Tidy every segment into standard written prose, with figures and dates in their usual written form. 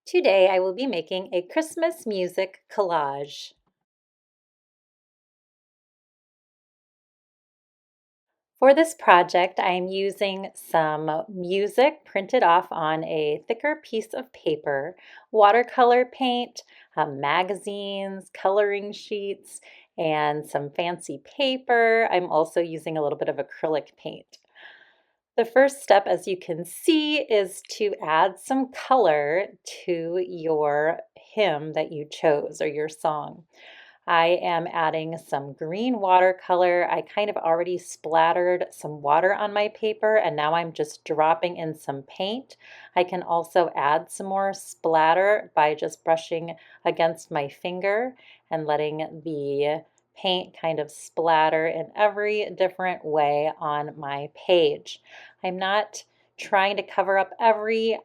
Today I will be making a Christmas music collage. For this project, I am using some music printed off on a thicker piece of paper, watercolor paint, magazines, coloring sheets, and some fancy paper. I'm also using a little bit of acrylic paint. The first step, as you can see, is to add some color to your hymn that you chose or your song. I am adding some green watercolor. I kind of already splattered some water on my paper and now I'm just dropping in some paint. I can also add some more splatter by just brushing against my finger and letting the paint kind of splatter in every different way on my page. I'm not trying to cover up every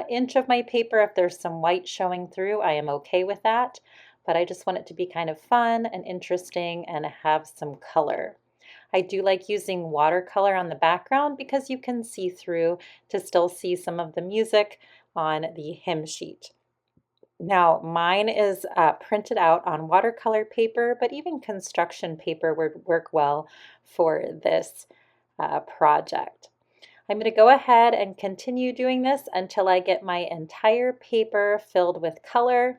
inch of my paper. If there's some white showing through, I am okay with that, but I just want it to be kind of fun and interesting and have some color. I do like using watercolor on the background because you can see through to still see some of the music on the hymn sheet. Now, mine is printed out on watercolor paper, but even construction paper would work well for this project. I'm going to go ahead and continue doing this until I get my entire paper filled with color,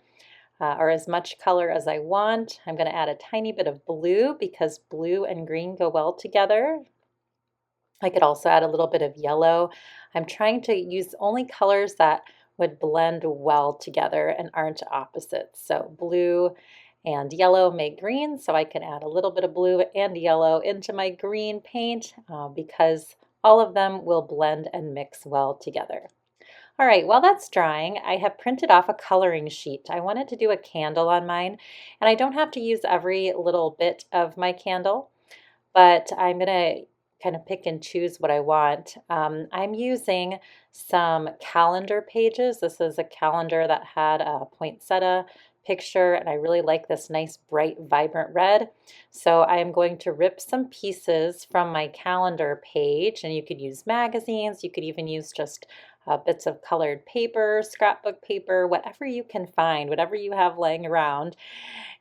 or as much color as I want. I'm going to add a tiny bit of blue because blue and green go well together. I could also add a little bit of yellow. I'm trying to use only colors that would blend well together and aren't opposites. So blue and yellow make green, so I can add a little bit of blue and yellow into my green paint because all of them will blend and mix well together. All right, while that's drying, I have printed off a coloring sheet. I wanted to do a candle on mine, and I don't have to use every little bit of my candle, but I'm gonna kind of pick and choose what I want. I'm using some calendar pages. This is a calendar that had a poinsettia picture, and I really like this nice, bright, vibrant red. So I'm going to rip some pieces from my calendar page, and you could use magazines, you could even use just bits of colored paper, scrapbook paper, whatever you can find, whatever you have laying around,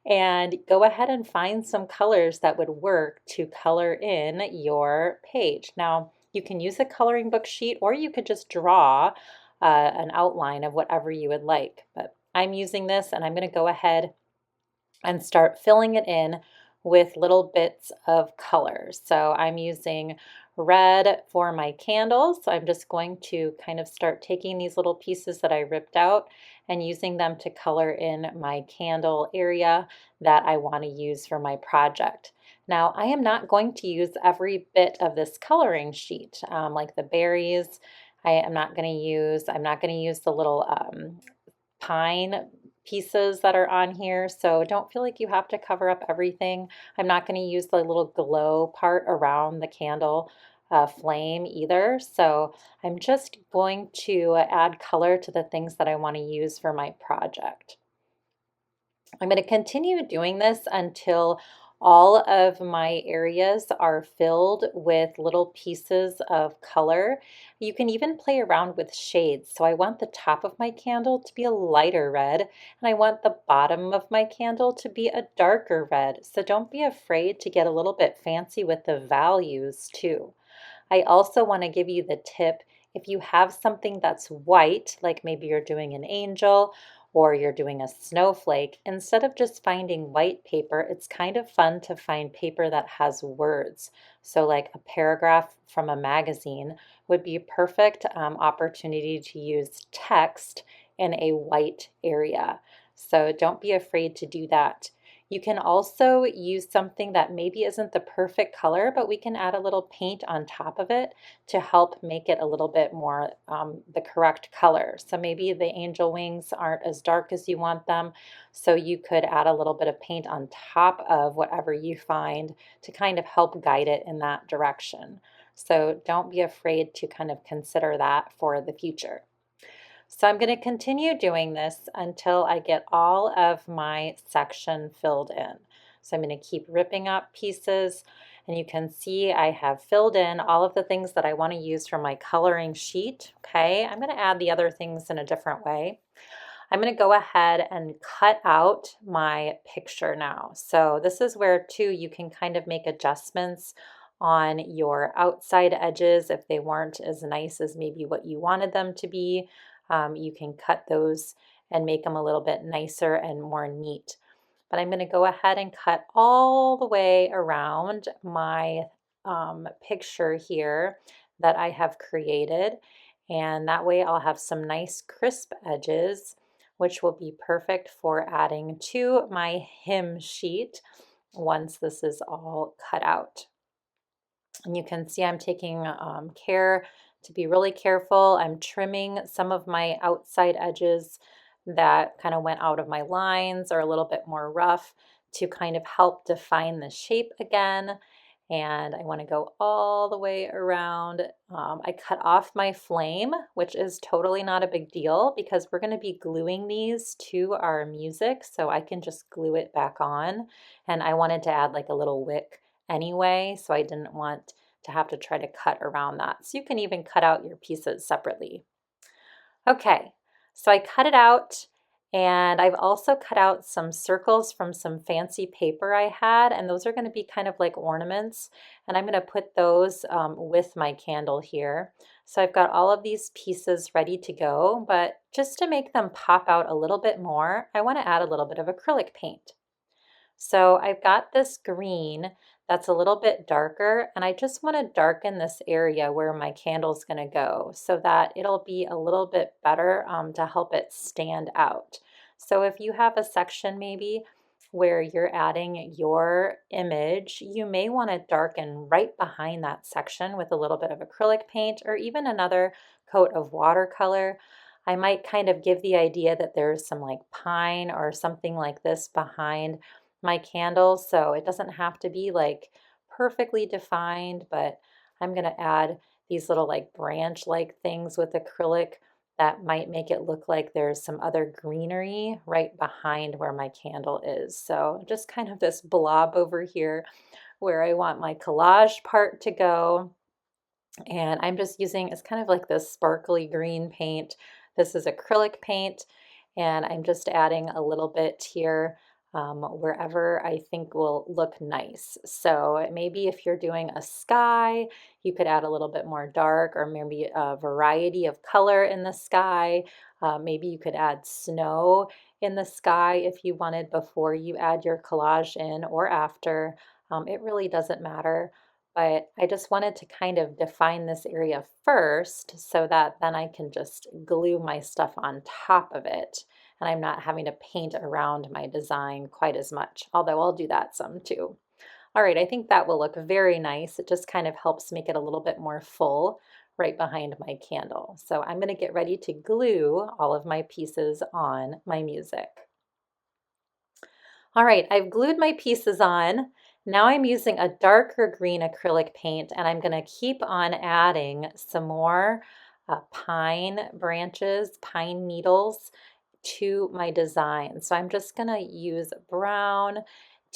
and go ahead and find some colors that would work to color in your page. Now, you can use a coloring book sheet or you could just draw an outline of whatever you would like. But I'm using this and I'm going to go ahead and start filling it in with little bits of color. So I'm using red for my candles. So I'm just going to kind of start taking these little pieces that I ripped out and using them to color in my candle area that I want to use for my project. Now, I am not going to use every bit of this coloring sheet, like the berries. I'm not going to use the little pine pieces that are on here, so don't feel like you have to cover up everything. I'm not going to use the little glow part around the candle flame either, so I'm just going to add color to the things that I want to use for my project. I'm going to continue doing this until all of my areas are filled with little pieces of color. You can even play around with shades. So I want the top of my candle to be a lighter red, and I want the bottom of my candle to be a darker red. So don't be afraid to get a little bit fancy with the values too. I also want to give you the tip, if you have something that's white, like maybe you're doing an angel or you're doing a snowflake, instead of just finding white paper, it's kind of fun to find paper that has words. So like a paragraph from a magazine would be a perfect opportunity to use text in a white area. So don't be afraid to do that. You can also use something that maybe isn't the perfect color, but we can add a little paint on top of it to help make it a little bit more the correct color. So maybe the angel wings aren't as dark as you want them, so you could add a little bit of paint on top of whatever you find to kind of help guide it in that direction. So don't be afraid to kind of consider that for the future. So I'm going to continue doing this until I get all of my section filled in. So I'm going to keep ripping up pieces, and you can see I have filled in all of the things that I want to use for my coloring sheet. Okay, I'm going to add the other things in a different way. I'm going to go ahead and cut out my picture now. So this is where too you can kind of make adjustments on your outside edges if they weren't as nice as maybe what you wanted them to be. You can cut those and make them a little bit nicer and more neat. But I'm going to go ahead and cut all the way around my picture here that I have created. And that way I'll have some nice crisp edges, which will be perfect for adding to my hymn sheet once this is all cut out. And you can see I'm taking care to be really careful. I'm trimming some of my outside edges that kind of went out of my lines or a little bit more rough to kind of help define the shape again. And I want to go all the way around. I cut off my flame, which is totally not a big deal because we're going to be gluing these to our music, so I can just glue it back on. And I wanted to add like a little wick anyway, so I didn't want to have to try to cut around that. So you can even cut out your pieces separately. Okay, so I cut it out, and I've also cut out some circles from some fancy paper I had, and those are going to be kind of like ornaments, and I'm going to put those with my candle here. So I've got all of these pieces ready to go, but just to make them pop out a little bit more, I want to add a little bit of acrylic paint. So I've got this green that's a little bit darker, and I just want to darken this area where my candle's going to go so that it'll be a little bit better to help it stand out. So if you have a section maybe where you're adding your image, you may want to darken right behind that section with a little bit of acrylic paint or even another coat of watercolor. I might kind of give the idea that there's some like pine or something like this behind my candles, so it doesn't have to be like perfectly defined, but I'm going to add these little like branch like things with acrylic that might make it look like there's some other greenery right behind where my candle is. So just kind of this blob over here where I want my collage part to go. And I'm just using, it's kind of like this sparkly green paint. This is acrylic paint, and I'm just adding a little bit here wherever I think will look nice. So maybe if you're doing a sky, you could add a little bit more dark or maybe a variety of color in the sky. Maybe you could add snow in the sky if you wanted before you add your collage in or after. It really doesn't matter. But I just wanted to kind of define this area first so that then I can just glue my stuff on top of it and I'm not having to paint around my design quite as much, although I'll do that some too. All right, I think that will look very nice. It just kind of helps make it a little bit more full right behind my candle. So I'm going to get ready to glue all of my pieces on my music. All right, I've glued my pieces on. Now I'm using a darker green acrylic paint, and I'm going to keep on adding some more pine branches, pine needles to my design. So I'm just going to use brown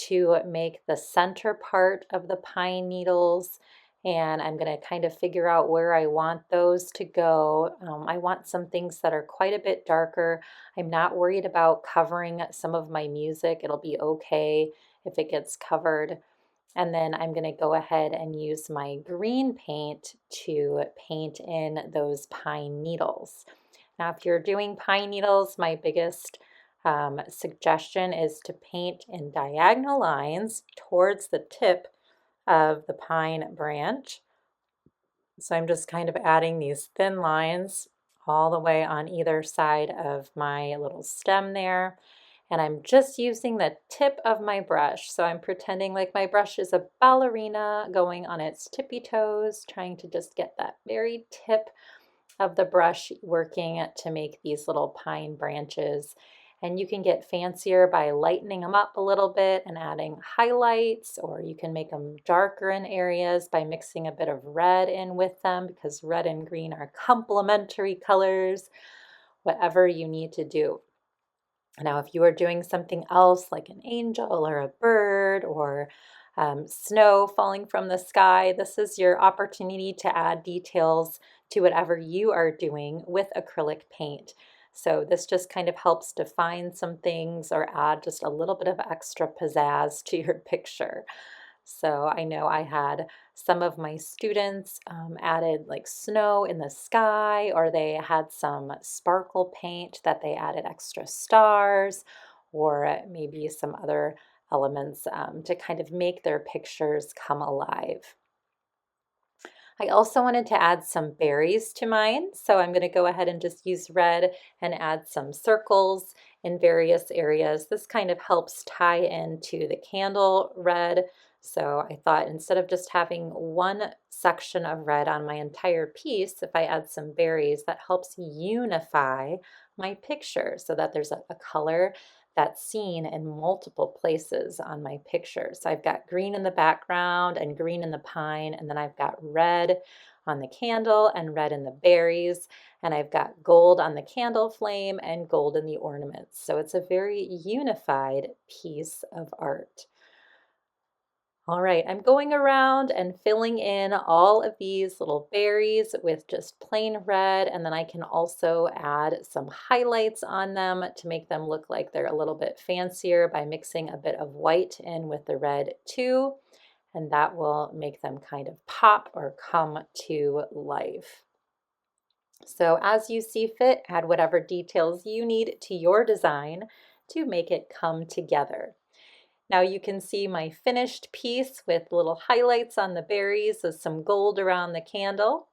to make the center part of the pine needles, and I'm going to kind of figure out where I want those to go. I want some things that are quite a bit darker. I'm not worried about covering some of my music. It'll be okay if it gets covered. And then I'm going to go ahead and use my green paint to paint in those pine needles. Now, if you're doing pine needles, my biggest suggestion is to paint in diagonal lines towards the tip of the pine branch. So I'm just kind of adding these thin lines all the way on either side of my little stem there. And I'm just using the tip of my brush. So I'm pretending like my brush is a ballerina going on its tippy toes, trying to just get that very tip of the brush working to make these little pine branches. And you can get fancier by lightening them up a little bit and adding highlights, or you can make them darker in areas by mixing a bit of red in with them because red and green are complementary colors, whatever you need to do. Now, if you are doing something else like an angel or a bird or snow falling from the sky, this is your opportunity to add details to whatever you are doing with acrylic paint. So this just kind of helps define some things or add just a little bit of extra pizzazz to your picture. So I know I had some of my students added like snow in the sky, or they had some sparkle paint that they added extra stars, or maybe some other elements to kind of make their pictures come alive. I also wanted to add some berries to mine, so I'm going to go ahead and just use red and add some circles in various areas. This kind of helps tie into the candle red, so I thought instead of just having one section of red on my entire piece, if I add some berries, that helps unify my picture so that there's a color that's seen in multiple places on my picture. So I've got green in the background and green in the pine, and then I've got red on the candle and red in the berries, and I've got gold on the candle flame and gold in the ornaments. So it's a very unified piece of art. All right, I'm going around and filling in all of these little berries with just plain red, and then I can also add some highlights on them to make them look like they're a little bit fancier by mixing a bit of white in with the red too, and that will make them kind of pop or come to life. So as you see fit, add whatever details you need to your design to make it come together. Now you can see my finished piece with little highlights on the berries with some gold around the candle,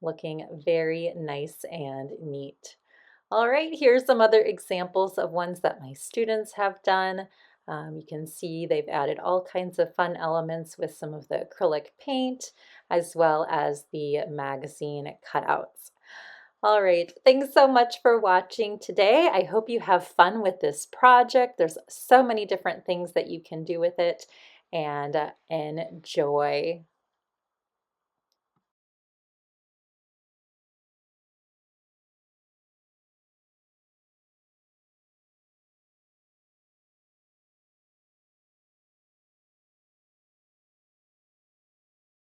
looking very nice and neat. All right, here's some other examples of ones that my students have done. You can see they've added all kinds of fun elements with some of the acrylic paint as well as the magazine cutouts. All right, thanks so much for watching today. I hope you have fun with this project. There's so many different things that you can do with it, and enjoy.